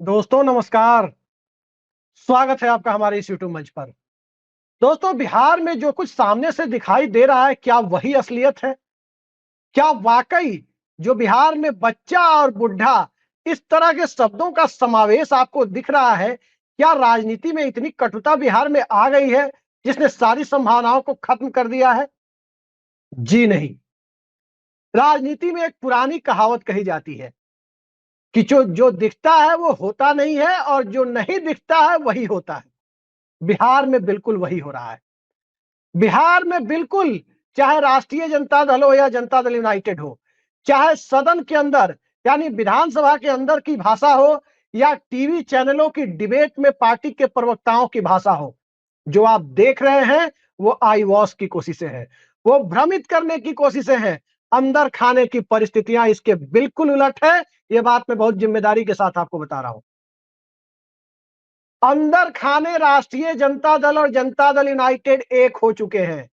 दोस्तों नमस्कार। स्वागत है आपका हमारे इस यूट्यूब मंच पर। दोस्तों, बिहार में जो कुछ सामने से दिखाई दे रहा है, क्या वही असलियत है? क्या वाकई जो बिहार में बच्चा और बुढ़ा इस तरह के शब्दों का समावेश आपको दिख रहा है? क्या राजनीति में इतनी कटुता बिहार में आ गई है जिसने सारी संभावनाओं को खत्म कर दिया है? जी नहीं। राजनीति में एक पुरानी कहावत कही जाती है कि जो जो दिखता है वो होता नहीं है और जो नहीं दिखता है वही होता है। बिहार में बिल्कुल वही हो रहा है। बिहार में बिल्कुल, चाहे राष्ट्रीय जनता दल हो या जनता दल यूनाइटेड हो, चाहे सदन के अंदर यानी विधानसभा के अंदर की भाषा हो या टीवी चैनलों की डिबेट में पार्टी के प्रवक्ताओं की भाषा हो, जो आप देख रहे हैं वो आई वॉश की कोशिशें हैं, वो भ्रमित करने की कोशिशें हैं। अंदर खाने की परिस्थितियां इसके बिल्कुल उलट है। ये बात मैं बहुत जिम्मेदारी के साथ आपको बता रहा हूं। अंदर खाने राष्ट्रीय जनता दल और जनता दल यूनाइटेड एक हो चुके हैं।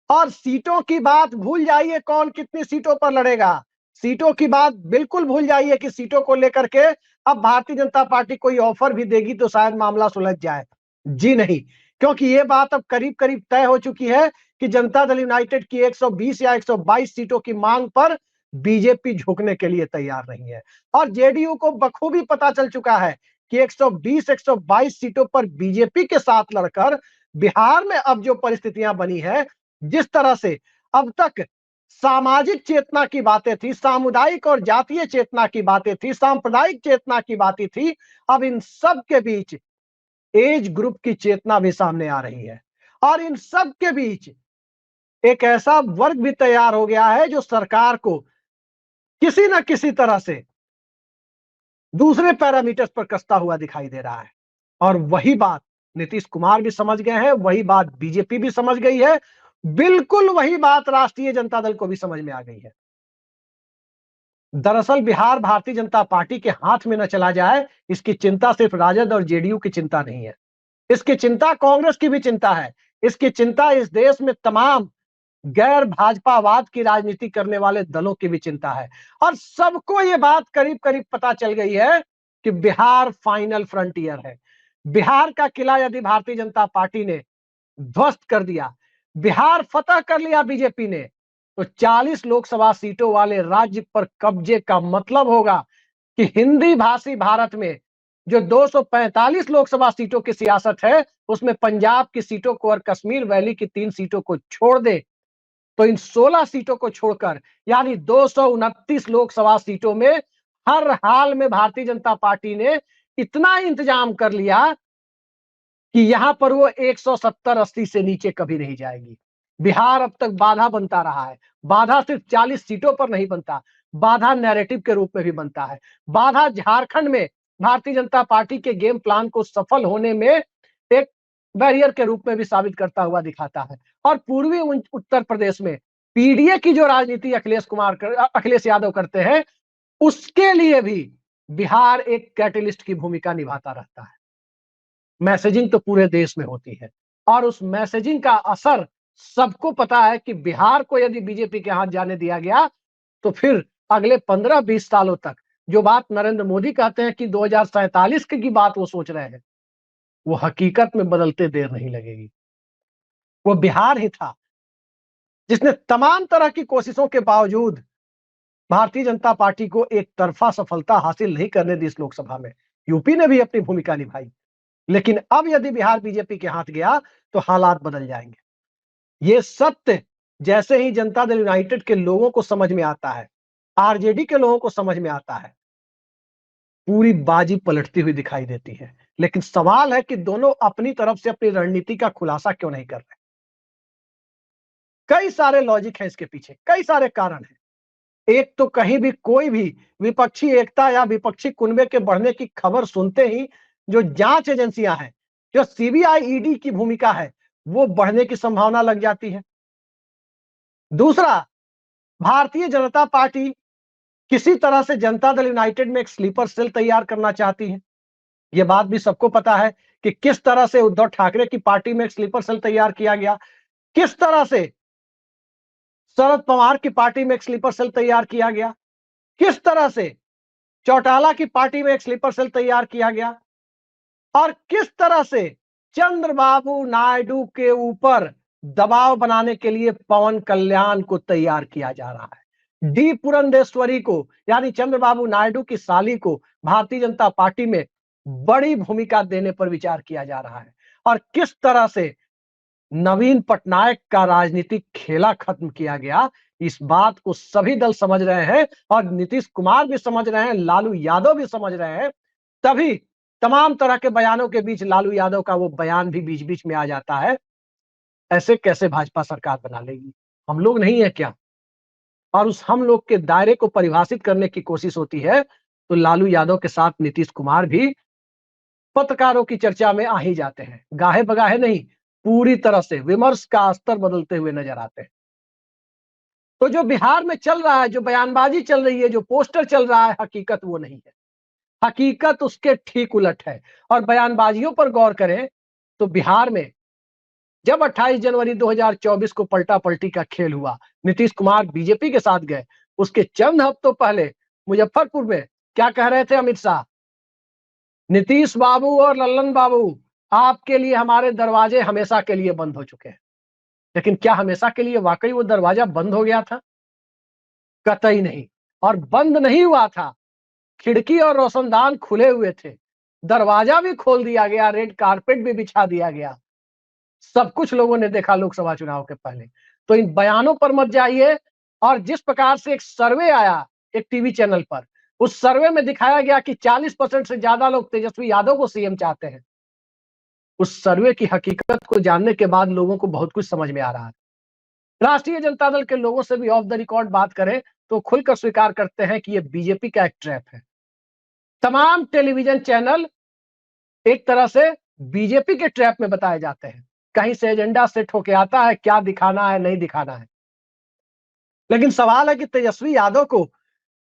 और सीटों की बात भूल जाइए, कौन कितनी सीटों पर लड़ेगा। सीटों की बात बिल्कुल भूल जाइए कि सीटों को लेकर के अब भारतीय जनता पार्टी कोई ऑफर भी देगी तो शायद मामला सुलझ जाए। जी नहीं, क्योंकि ये बात अब करीब करीब तय हो चुकी है कि जनता दल यूनाइटेड की 120 या 122 सीटों की मांग पर बीजेपी झुकने के लिए तैयार नहीं है। और जेडीयू को बखूबी पता चल चुका है कि 120 122 सीटों पर बीजेपी के साथ लड़कर बिहार में अब जो परिस्थितियां बनी है, जिस तरह से अब तक सामाजिक चेतना की बातें थी, सामुदायिक और जातीय चेतना की बातें थी, सांप्रदायिक चेतना की बातें थी, अब इन सब के बीच एज ग्रुप की चेतना भी सामने आ रही है। और इन सब के बीच एक ऐसा वर्ग भी तैयार हो गया है जो सरकार को किसी न किसी तरह से दूसरे पैरामीटर्स पर कसता हुआ दिखाई दे रहा है। और वही बात नीतीश कुमार भी समझ गए हैं, वही बात बीजेपी भी समझ गई है, बिल्कुल वही बात राष्ट्रीय जनता दल को भी समझ में आ गई है। दरअसल बिहार भारतीय जनता पार्टी के हाथ में न चला जाए, इसकी चिंता सिर्फ राजद और जेडीयू की चिंता नहीं है। इसकी चिंता कांग्रेस की भी चिंता है। इसकी चिंता इस देश में तमाम गैर भाजपावाद की राजनीति करने वाले दलों की भी चिंता है। और सबको ये बात करीब करीब पता चल गई है कि बिहार फाइनल फ्रंटियर है। बिहार का किला यदि भारतीय जनता पार्टी ने ध्वस्त कर दिया, बिहार फतह कर लिया बीजेपी ने, तो 40 लोकसभा सीटों वाले राज्य पर कब्जे का मतलब होगा कि हिंदी भाषी भारत में जो 245 लोकसभा सीटों की सियासत है, उसमें पंजाब की सीटों को और कश्मीर वैली की 3 सीटों को छोड़ दे, तो इन 16 सीटों को छोड़कर यानी 229 लोकसभा सीटों में हर हाल में भारतीय जनता पार्टी ने इतना इंतजाम कर लिया कि यहां पर वो 170-80 से नीचे कभी नहीं जाएगी। बिहार अब तक बाधा बनता रहा है। बाधा सिर्फ 40 सीटों पर नहीं बनता, बाधा नैरेटिव के रूप में भी बनता है। बाधा झारखंड में भारतीय जनता पार्टी के गेम प्लान को सफल होने में एक बैरियर के रूप में भी साबित करता हुआ दिखाता है। और पूर्वी उत्तर प्रदेश में पीडीए की जो राजनीति अखिलेश यादव करते हैं, उसके लिए भी बिहार एक कैटलिस्ट की भूमिका निभाता रहता है। मैसेजिंग तो पूरे देश में होती है और उस मैसेजिंग का असर सबको पता है कि बिहार को यदि बीजेपी के हाथ जाने दिया गया तो फिर अगले 15-20 सालों तक जो बात नरेंद्र मोदी कहते हैं कि 2047 की बात वो सोच रहे हैं, वो हकीकत में बदलते देर नहीं लगेगी। वो बिहार ही था जिसने तमाम तरह की कोशिशों के बावजूद भारतीय जनता पार्टी को एक तरफा सफलता हासिल नहीं करने दी इस लोकसभा में। यूपी ने भी अपनी भूमिका निभाई, लेकिन अब यदि बिहार बीजेपी के हाथ गया तो हालात बदल जाएंगे। ये सत्य जैसे ही जनता दल यूनाइटेड के लोगों को समझ में आता है, आरजेडी के लोगों को समझ में आता है, पूरी बाजी पलटती हुई दिखाई देती है। लेकिन सवाल है कि दोनों अपनी तरफ से अपनी रणनीति का खुलासा क्यों नहीं कर रहे? कई सारे लॉजिक है इसके पीछे, कई सारे कारण हैं। एक तो कहीं भी कोई भी विपक्षी एकता या विपक्षी कुनबे के बढ़ने की खबर सुनते ही जो जांच एजेंसियां हैं, जो सीबीआई ईडी की भूमिका है, वो बढ़ने की संभावना लग जाती है। दूसरा, भारतीय जनता पार्टी किसी तरह से जनता दल यूनाइटेड में एक स्लीपर सेल तैयार करना चाहती है। यह बात भी सबको पता है कि किस तरह से उद्धव ठाकरे की पार्टी में एक स्लीपर सेल तैयार किया गया, किस तरह से शरद पवार की पार्टी में एक स्लीपर सेल तैयार किया गया, किस तरह से चौटाला की पार्टी में एक स्लीपर सेल तैयार किया गया और किस तरह से चंद्रबाबू नायडू के ऊपर दबाव बनाने के लिए पवन कल्याण को तैयार किया जा रहा है। डी पुरंदेश्वरी को यानी चंद्रबाबू नायडू की साली को भारतीय जनता पार्टी में बड़ी भूमिका देने पर विचार किया जा रहा है और किस तरह से नवीन पटनायक का राजनीतिक खेला खत्म किया गया, इस बात को सभी दल समझ रहे हैं और नीतीश कुमार भी समझ रहे हैं, लालू यादव भी समझ रहे हैं। तभी तमाम तरह के बयानों के बीच लालू यादव का वो बयान भी बीच बीच में आ जाता है, ऐसे कैसे भाजपा सरकार बना लेगी, हम लोग नहीं है क्या? और उस हम लोग के दायरे को परिभाषित करने की कोशिश होती है तो लालू यादव के साथ नीतीश कुमार भी पत्रकारों की चर्चा में आ ही जाते हैं, गाहे बगाहे नहीं, पूरी तरह से विमर्श का स्तर बदलते हुए नजर आते हैं। तो जो बिहार में चल रहा है, जो बयानबाजी चल रही है, जो पोस्टर चल रहा है, हकीकत वो नहीं है। हकीकत उसके ठीक उलट है। और बयानबाजियों पर गौर करें तो बिहार में जब 28 जनवरी 2024 को पलटा पलटी का खेल हुआ, नीतीश कुमार बीजेपी के साथ गए, उसके चंद हफ्तों पहले मुजफ्फरपुर में क्या कह रहे थे अमित शाह? नीतीश बाबू और लल्लन बाबू, आपके लिए हमारे दरवाजे हमेशा के लिए बंद हो चुके हैं। लेकिन क्या हमेशा के लिए वाकई वो दरवाजा बंद हो गया था? कतई नहीं। और बंद नहीं हुआ था, खिड़की और रोशनदान खुले हुए थे, दरवाजा भी खोल दिया गया, रेड कारपेट भी बिछा दिया गया। सब कुछ लोगों ने देखा लोकसभा चुनाव के पहले। तो इन बयानों पर मत जाइए। और जिस प्रकार से एक सर्वे आया एक टीवी चैनल पर, उस सर्वे में दिखाया गया कि 40% से ज्यादा लोग तेजस्वी यादव को सीएम चाहते हैं। उस सर्वे की हकीकत को जानने के बाद लोगों को बहुत कुछ समझ में आ रहा है। राष्ट्रीय जनता दल के लोगों से भी ऑफ द रिकॉर्ड बात करें तो खुलकर स्वीकार करते हैं कि यह बीजेपी का एक ट्रैप है। तमाम टेलीविजन चैनल एक तरह से बीजेपी के ट्रैप में बताए जाते हैं। कहीं से एजेंडा सेट होके आता है, क्या दिखाना है नहीं दिखाना है। लेकिन सवाल है कि तेजस्वी यादव को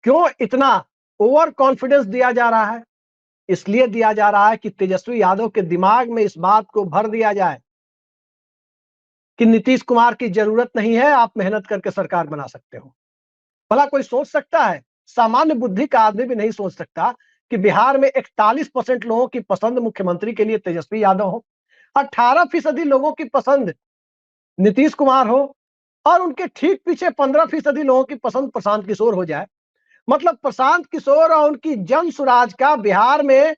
क्यों इतना ओवर कॉन्फिडेंस दिया जा रहा है? इसलिए दिया जा रहा है कि तेजस्वी यादव के दिमाग में इस बात को भर दिया जाए कि नीतीश कुमार की जरूरत नहीं है, आप मेहनत करके सरकार बना सकते हो। भला कोई सोच सकता है, सामान्य बुद्धि का आदमी भी नहीं सोच सकता कि बिहार में 41% लोगों की पसंद मुख्यमंत्री के लिए तेजस्वी यादव हो, 18% लोगों की पसंद नीतीश कुमार हो और उनके ठीक पीछे 15% लोगों की पसंद प्रशांत किशोर हो जाए। मतलब प्रशांत किशोर और उनकी जन सुराज का बिहार में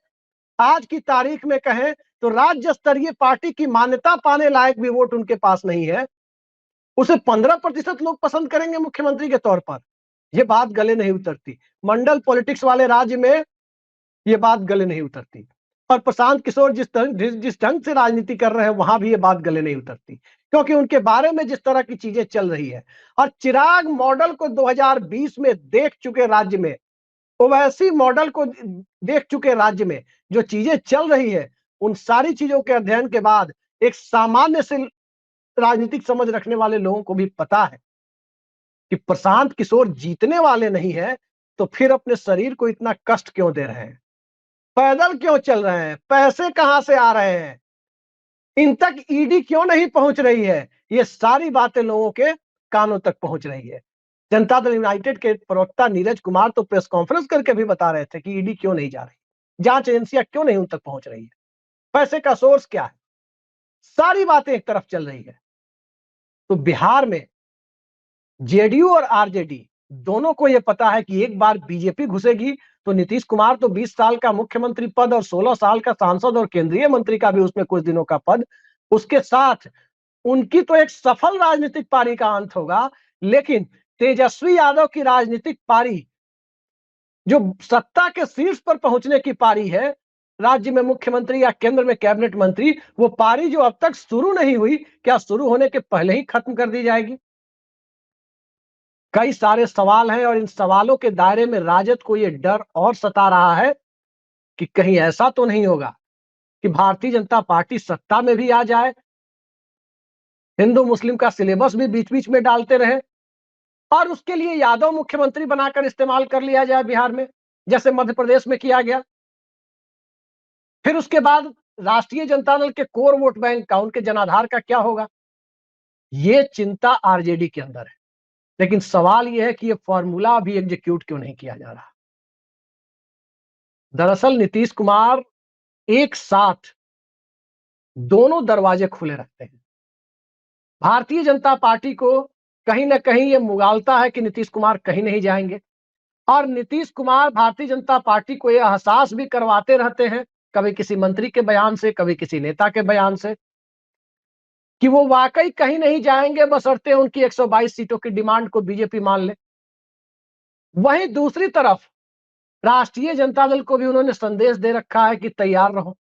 आज की तारीख में कहें तो राज्य स्तरीय पार्टी की मान्यता पाने लायक भी वोट उनके पास नहीं है, उसे 15% लोग पसंद करेंगे मुख्यमंत्री के तौर पर। यह बात गले नहीं उतरती। मंडल पॉलिटिक्स वाले राज्य में यह बात गले नहीं उतरती। और प्रशांत किशोर जिस ढंग से राजनीति कर रहे हैं वहां भी यह बात गले नहीं उतरती, क्योंकि उनके बारे में जिस तरह की चीजें चल रही है और चिराग मॉडल को 2020 में देख चुके राज्य में, ओवैसी मॉडल को देख चुके राज्य में जो चीजें चल रही है, उन सारी चीजों के अध्ययन के बाद एक सामान्य से राजनीतिक समझ रखने वाले लोगों को भी पता है कि प्रशांत किशोर जीतने वाले नहीं है, तो फिर अपने शरीर को इतना कष्ट क्यों दे रहे हैं? पैदल क्यों चल रहे हैं? पैसे कहां से आ रहे हैं? इन तक ईडी क्यों नहीं पहुंच रही है? ये सारी बातें लोगों के कानों तक पहुंच रही है। जनता दल यूनाइटेड के प्रवक्ता नीरज कुमार तो प्रेस कॉन्फ्रेंस करके भी बता रहे थे कि ईडी क्यों नहीं जा रही, जांच एजेंसियां क्यों नहीं उन तक पहुंच रही है, पैसे का सोर्स क्या है, सारी बातें एक तरफ चल रही है। तो बिहार में जेडीयू और आरजेडी दोनों को यह पता है कि एक बार बीजेपी घुसेगी तो नीतीश कुमार तो 20 साल का मुख्यमंत्री पद और 16 साल का सांसद और केंद्रीय मंत्री का भी उसमें कुछ दिनों का पद, उसके साथ उनकी तो एक सफल राजनीतिक पारी का अंत होगा। लेकिन तेजस्वी यादव की राजनीतिक पारी जो सत्ता के शीर्ष पर पहुंचने की पारी है, राज्य में मुख्यमंत्री या केंद्र में कैबिनेट मंत्री, वो पारी जो अब तक शुरू नहीं हुई, क्या शुरू होने के पहले ही खत्म कर दी जाएगी? कई सारे सवाल हैं और इन सवालों के दायरे में राजद को यह डर और सता रहा है कि कहीं ऐसा तो नहीं होगा कि भारतीय जनता पार्टी सत्ता में भी आ जाए, हिंदू मुस्लिम का सिलेबस भी बीच बीच में डालते रहे और उसके लिए यादव मुख्यमंत्री बनाकर इस्तेमाल कर लिया जाए बिहार में, जैसे मध्य प्रदेश में किया गया। फिर उसके बाद राष्ट्रीय जनता दल के कोर वोट बैंक का, उनके जनाधार का क्या होगा? ये चिंता आरजेडी के अंदर है। लेकिन सवाल यह है कि यह फॉर्मूला अभी एग्जीक्यूट क्यों नहीं किया जा रहा? दरअसल नीतीश कुमार एक साथ दोनों दरवाजे खुले रखते हैं। भारतीय जनता पार्टी को कहीं ना कहीं ये मुगालता है कि नीतीश कुमार कहीं नहीं जाएंगे, और नीतीश कुमार भारतीय जनता पार्टी को यह एहसास भी करवाते रहते हैं, कभी किसी मंत्री के बयान से, कभी किसी नेता के बयान से, कि वो वाकई कहीं नहीं जाएंगे बशर्ते उनकी 122 सीटों की डिमांड को बीजेपी मान ले। वहीं दूसरी तरफ राष्ट्रीय जनता दल को भी उन्होंने संदेश दे रखा है कि तैयार रहो,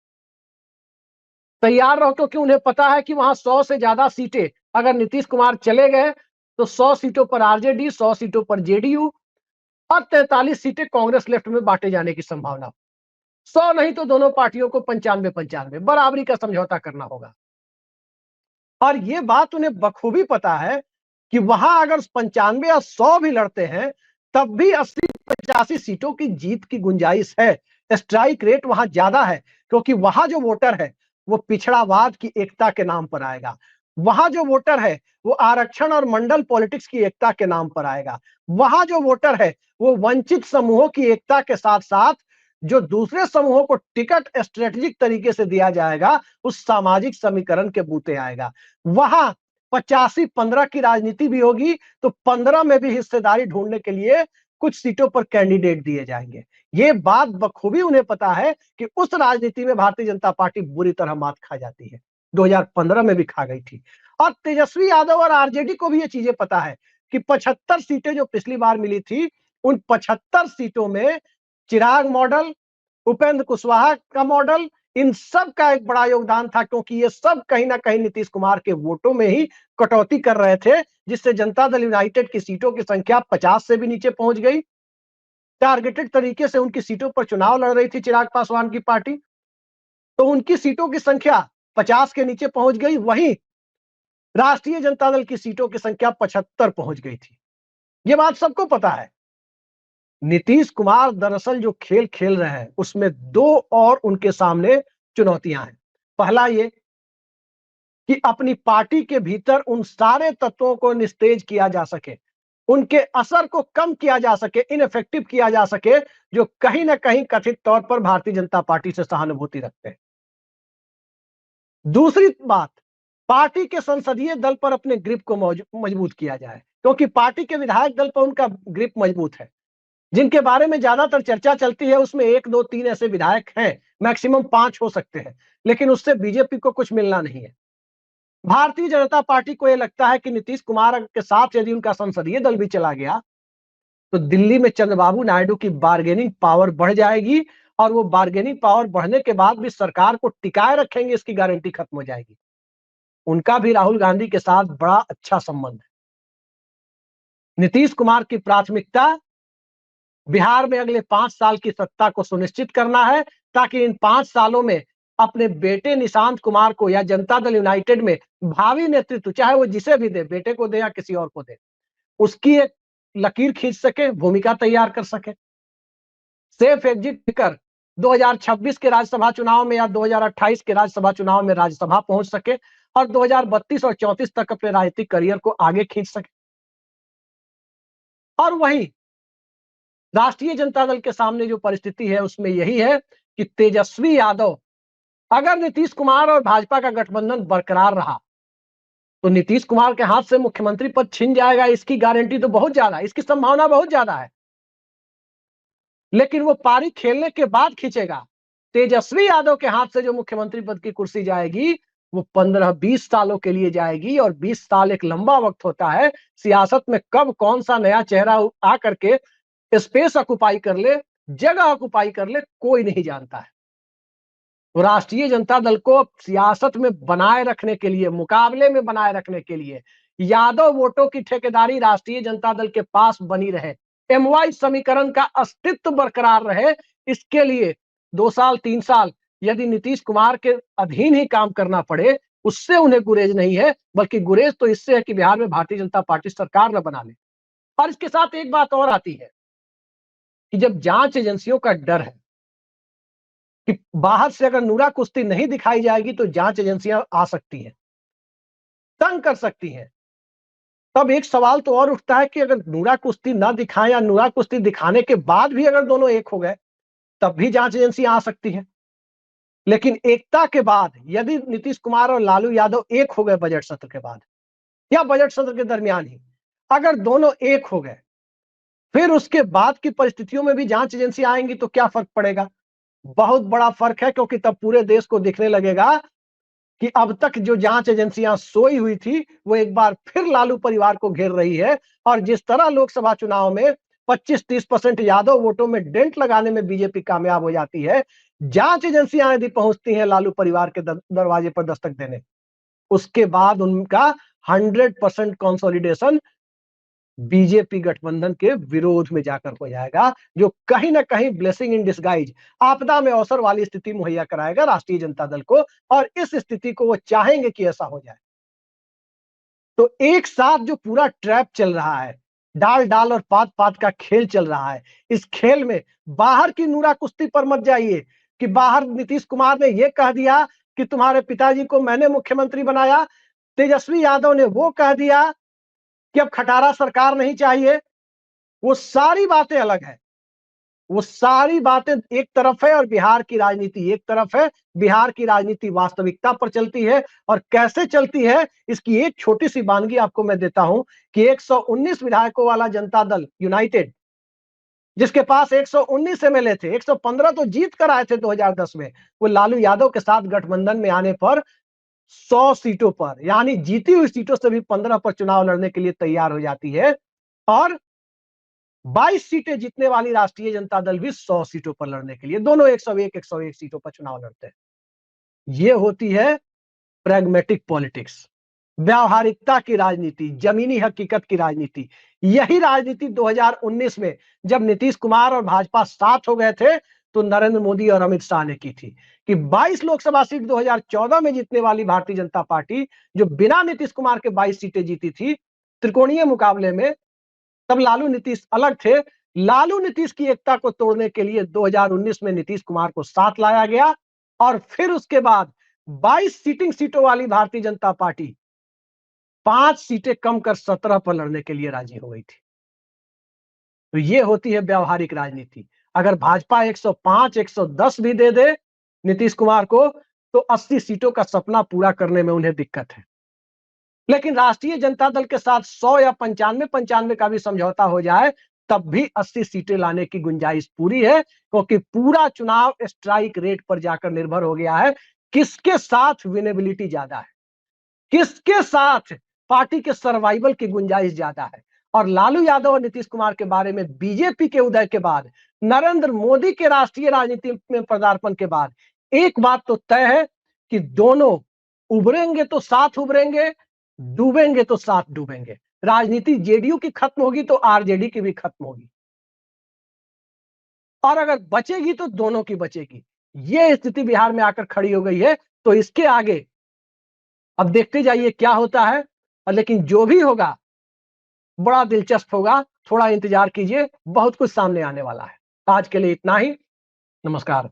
तैयार रहो, क्योंकि उन्हें पता है कि वहां 100 से ज्यादा सीटें अगर नीतीश कुमार चले गए तो 100 सीटों पर आरजेडी, 100 सीटों पर जेडीयू और 43 सीटें कांग्रेस लेफ्ट में बांटे जाने की संभावना। 100 नहीं तो दोनों पार्टियों को 95-95 बराबरी का समझौता करना होगा। और ये बात उन्हें बखूबी पता है कि वहां अगर 95 या 100 भी लड़ते हैं तब भी 80-85 सीटों की जीत की गुंजाइश है। स्ट्राइक रेट वहां ज्यादा है, क्योंकि वहां जो वोटर है वो पिछड़ावाद की एकता के नाम पर आएगा। वहां जो वोटर है वो आरक्षण और मंडल पॉलिटिक्स की एकता के नाम पर आएगा। वहां जो वोटर है वो वंचित समूहों की एकता के साथ साथ जो दूसरे समूहों को टिकट स्ट्रेटेजिक तरीके से दिया जाएगा उस सामाजिक समीकरण के बूते आएगा। वहां 85-15 की राजनीति भी होगी तो 15 में भी हिस्सेदारी ढूंढने के लिए कुछ सीटों पर कैंडिडेट दिए जाएंगे। ये बात बखूबी उन्हें पता है कि उस राजनीति में भारतीय जनता पार्टी बुरी तरह मात खा जाती है। 2015 में भी खा गई थी। और तेजस्वी यादव और आरजेडी को भी ये चीजें पता है कि 75 सीटें जो पिछली बार मिली थी उन 75 सीटों में चिराग मॉडल, उपेंद्र कुशवाहा का मॉडल, इन सब का एक बड़ा योगदान था, क्योंकि ये सब कहीं ना कहीं नीतीश कुमार के वोटों में ही कटौती कर रहे थे, जिससे जनता दल यूनाइटेड की सीटों की संख्या 50 से भी नीचे पहुंच गई। टारगेटेड तरीके से उनकी सीटों पर चुनाव लड़ रही थी चिराग पासवान की पार्टी, तो उनकी सीटों की संख्या 50 के नीचे पहुंच गई। वहीं राष्ट्रीय जनता दल की सीटों की संख्या 75 पहुंच गई थी। ये बात सबको पता है। नीतीश कुमार दरअसल जो खेल खेल रहे हैं उसमें दो और उनके सामने चुनौतियां हैं। पहला ये कि अपनी पार्टी के भीतर उन सारे तत्वों को निस्तेज किया जा सके, उनके असर को कम किया जा सके, इनफेक्टिव किया जा सके, जो कहीं ना कहीं कथित तौर पर भारतीय जनता पार्टी से सहानुभूति रखते हैं। दूसरी बात, पार्टी के संसदीय दल पर अपने ग्रिप को मजबूत किया जाए, क्योंकि पार्टी के विधायक दल पर उनका ग्रिप मजबूत है। जिनके बारे में ज्यादातर चर्चा चलती है उसमें 1, 2, 3 ऐसे विधायक हैं, मैक्सिमम 5 हो सकते हैं, लेकिन उससे बीजेपी को कुछ मिलना नहीं है। भारतीय जनता पार्टी को यह लगता है कि नीतीश कुमार के साथ यदि उनका संसदीय दल भी चला गया तो दिल्ली में चंद्रबाबू नायडू की बार्गेनिंग पावर बढ़ जाएगी, और वो बार्गेनिंग पावर बढ़ने के बाद भी सरकार को टिकाए रखेंगे इसकी गारंटी खत्म हो जाएगी। उनका भी राहुल गांधी के साथ बड़ा अच्छा संबंध है। नीतीश कुमार की प्राथमिकता बिहार में अगले 5 साल की सत्ता को सुनिश्चित करना है, ताकि इन 5 सालों में अपने बेटे निशांत कुमार को या जनता दल यूनाइटेड में भावी नेतृत्व, चाहे वो जिसे भी दे, बेटे को दे या किसी और को दे, उसकी एक लकीर खींच सके, भूमिका तैयार कर सके। सेफ एग्जिट कर 2026 के राज्यसभा चुनाव में या 2028 के राज्यसभा चुनाव में राज्यसभा पहुंच सके और 2032 और 34 तक अपने राजनीतिक करियर को आगे खींच सके। और वहीं राष्ट्रीय जनता दल के सामने जो परिस्थिति है उसमें यही है कि तेजस्वी यादव, अगर नीतीश कुमार और भाजपा का गठबंधन बरकरार रहा तो नीतीश कुमार के हाथ से मुख्यमंत्री पद छिन जाएगा, इसकी गारंटी तो बहुत ज्यादा है, इसकी संभावना बहुत ज्यादा है। लेकिन वो पारी खेलने के बाद खींचेगा। तेजस्वी यादव के हाथ से जो मुख्यमंत्री पद की कुर्सी जाएगी वो 15-20 सालों के लिए जाएगी, और 20 साल एक लंबा वक्त होता है। सियासत में कब कौन सा नया चेहरा आ करके स्पेस ऑक्युपाई कर ले, जगह ऑक्युपाई कर ले, कोई नहीं जानता है। तो राष्ट्रीय जनता दल को सियासत में बनाए रखने के लिए, मुकाबले में बनाए रखने के लिए, यादव वोटों की ठेकेदारी राष्ट्रीय जनता दल के पास बनी रहे, एमवाई समीकरण का अस्तित्व बरकरार रहे, इसके लिए 2 साल 3 साल यदि नीतीश कुमार के अधीन ही काम करना पड़े, उससे उन्हें गुरेज नहीं है, बल्कि गुरेज तो इससे है कि बिहार में भारतीय जनता पार्टी सरकार न बना ले। और इसके साथ एक बात और आती है कि जब जांच एजेंसियों का डर है कि बाहर से अगर नूरा कुश्ती नहीं दिखाई जाएगी तो जांच एजेंसियां आ सकती हैं, तंग कर सकती हैं, तब एक सवाल तो और उठता है कि अगर नूरा कुश्ती ना दिखाएं या नूरा कुश्ती दिखाने के बाद भी अगर दोनों एक हो गए तब भी जांच एजेंसी आ सकती है। लेकिन एकता के बाद यदि नीतीश कुमार और लालू यादव एक हो गए बजट सत्र के बाद या बजट सत्र के दरमियान ही, अगर दोनों एक हो गए, फिर उसके बाद की परिस्थितियों में भी जांच एजेंसी आएंगी तो क्या फर्क पड़ेगा? बहुत बड़ा फर्क है, क्योंकि तब पूरे देश को दिखने लगेगा कि अब तक जो जांच एजेंसियां सोई हुई थी वो एक बार फिर लालू परिवार को घेर रही है। और जिस तरह लोकसभा चुनाव में 25-30% यादव वोटों में डेंट लगाने में बीजेपी कामयाब हो जाती है, जांच एजेंसियां यदि पहुंचती हैं लालू परिवार के दरवाजे पर दस्तक देने, उसके बाद उनका 100% कंसोलिडेशन बीजेपी गठबंधन के विरोध में जाकर हो जाएगा, जो कहीं ना कहीं ब्लेसिंग इन डिसगाइज, आपदा में अवसर वाली स्थिति मुहैया कराएगा राष्ट्रीय जनता दल को। और इस स्थिति को वो चाहेंगे कि ऐसा हो जाए। तो एक साथ जो पूरा ट्रैप चल रहा है, डाल डाल और पात पात का खेल चल रहा है, इस खेल में बाहर की नूरा कुश्ती पर मत जाइए कि बाहर नीतीश कुमार ने यह कह दिया कि तुम्हारे पिताजी को मैंने मुख्यमंत्री बनाया, तेजस्वी यादव ने वो कह दिया कि अब खटारा सरकार नहीं चाहिए। वो सारी बातें अलग है, वो सारी बातें एक तरफ है और बिहार की राजनीति एक तरफ है। बिहार की राजनीति वास्तविकता पर चलती है, और कैसे चलती है इसकी एक छोटी सी वानगी आपको मैं देता हूं कि 119 विधायकों वाला जनता दल यूनाइटेड, जिसके पास 119 एमएलए थे, 115 तो जीत कर आए थे 2010 में, वो लालू यादव के साथ गठबंधन में आने पर 100 सीटों पर, यानी जीती हुई सीटों से भी 15 पर चुनाव लड़ने के लिए तैयार हो जाती है। और 22 सीटें जीतने वाली राष्ट्रीय जनता दल भी 100 सीटों पर लड़ने के लिए, दोनों 101 सीटों पर चुनाव लड़ते हैं। ये होती है प्रैग्मेटिक पॉलिटिक्स, व्यावहारिकता की राजनीति, जमीनी हकीकत की राजनीति। यही राजनीति 2019 में जब नीतीश कुमार और भाजपा साथ हो गए थे तो नरेंद्र मोदी और अमित शाह ने की थी कि 22 लोकसभा सीट 2014 में जीतने वाली भारतीय जनता पार्टी, जो बिना नीतीश कुमार के 22 सीटें जीती थी त्रिकोणीय मुकाबले में, तब लालू नीतीश अलग थे। लालू नीतीश की एकता को तोड़ने के लिए 2019 में नीतीश कुमार को साथ लाया गया, और फिर उसके बाद 22 सीटों वाली भारतीय जनता पार्टी 5 सीटें कम कर 17 पर लड़ने के लिए राजी हो गई थी। तो ये होती है व्यावहारिक राजनीति। अगर भाजपा 105, 110 भी दे दे नीतीश कुमार को, तो 80 सीटों का सपना पूरा करने में उन्हें दिक्कत है। लेकिन राष्ट्रीय जनता दल के साथ 100 या 95 का भी समझौता हो जाए, तब भी 80 सीटें लाने की गुंजाइश पूरी है, क्योंकि पूरा चुनाव स्ट्राइक रेट पर जाकर निर्भर हो गया है, किसके साथ विनेबिलिटी ज्यादा है, किसके साथ पार्टी के सर्वाइवल की गुंजाइश ज्यादा है। और लालू यादव और नीतीश कुमार के बारे में बीजेपी के उदय के बाद, नरेंद्र मोदी के राष्ट्रीय राजनीति में पदार्पण के बाद एक बात तो तय है कि दोनों उभरेंगे तो साथ उभरेंगे, डूबेंगे तो साथ डूबेंगे। राजनीति जेडीयू की खत्म होगी तो आरजेडी की भी खत्म होगी, और अगर बचेगी तो दोनों की बचेगी। ये स्थिति बिहार में आकर खड़ी हो गई है। तो इसके आगे अब देखते जाइए क्या होता है, और लेकिन जो भी होगा बड़ा दिलचस्प होगा। थोड़ा इंतजार कीजिए, बहुत कुछ सामने आने वाला है। आज के लिए इतना ही। नमस्कार।